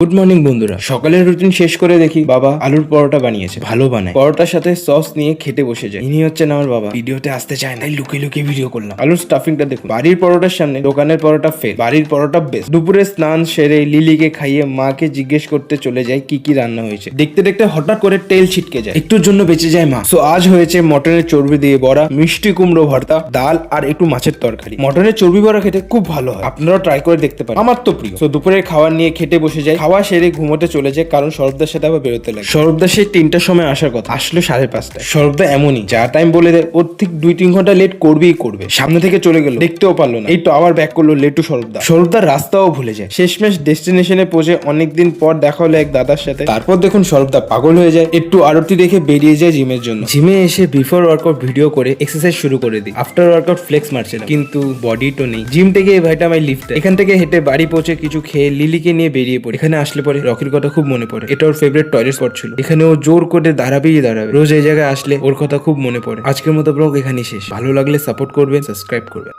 Good morning বন্ধুরা। সকালের routine শেষ করে দেখি বাবা আলুর পরোটা বানিয়েছে, ভালো বানায়। পরোটার সাথে সস নিয়ে খেতে বসে যায়। ইনি হচ্ছেন আমার বাবা। ভিডিওতে আসতে চায় না, লুকিয়ে লুকিয়ে ভিডিও করলাম। আলুর স্টাফিংটা দেখুন। বাড়ির পরোটার সামনে দোকানের পরোটা ফেল, বাড়ির পরোটা বেস্ট। দুপুরে স্নান সেরে লিলিকে খাইয়ে মাকে জিজ্ঞেস করতে চলে যায় কি কি রান্না হয়েছে। দেখতে দেখতে হঠাৎ করে তেল ছিটকে যায়, একটুর জন্য বেঁচে যায় মা। সো আজ হয়েছে মটনের চর্বি দিয়ে বড়া, মিষ্টি কুমড়ো ভর্তা, ডাল আর একটু মাছের তরকারি। মটনের চর্বি বড়া খেতে খুব ভালো হয়, আপনারাও ট্রাই করে দেখতে পারেন, আমার তো প্রিয়। তো দুপুরের খাবার নিয়ে খেতে বসে যায়। খাওয়া সেরে ঘুমোতে চলে যায়, কারণ সৌরভদার সাথে আবার বেরোতে লাগে। সৌরভদা সেই 3টার সময় আসার কথা, আসলো 5:30টায়। সৌরভদা এমনই, যা টাইম বলে দেয় ওর ঠিক 2-3 ঘন্টা লেট করবেই করবে। সামনে থেকে চলে গেল, দেখতেও পারলো না। এই তো আবার ব্যাক করলো লেটু সৌরভদা। সৌরভদার রাস্তাও ভুলে যায়। শেষমেশ ডেস্টিনেশনে পৌঁছে অনেকদিন পর দেখা হলো এক দাদার সাথে। তারপর দেখুন সৌরভদা পাগল হয়ে যায়, একটু আরতি দেখে বেরিয়ে যায় জিমের জন্য। জিমে এসে বিফোর ওয়ার্কআউট ভিডিও করে এক্সারসাইজ শুরু করে দিই। আফটার ওয়ার্কআউট ফ্লেক্স মারছিলাম, কিন্তু বডি তো নেই। জিম থেকে এই ভাইটা আমার লিফট, এখান থেকে হেঁটে বাড়ি পৌঁছে কিছু খেয়ে লিলিকে নিয়ে বেরিয়ে পড়ি। এখানে আসলে পরে রকির কথা খুব মনে পড়ে। এটা ওর ফেভারিট টয়লেট স্পট ছিল, এখানে ও জোর করে দাঁড়াবে। রোজ এই জায়গায় আসলে ওর কথা খুব মনে পড়ে। আজকের মতো ব্লগ এখানেই শেষ। ভালো লাগলে সাপোর্ট করবেন, সাবস্ক্রাইব করবেন।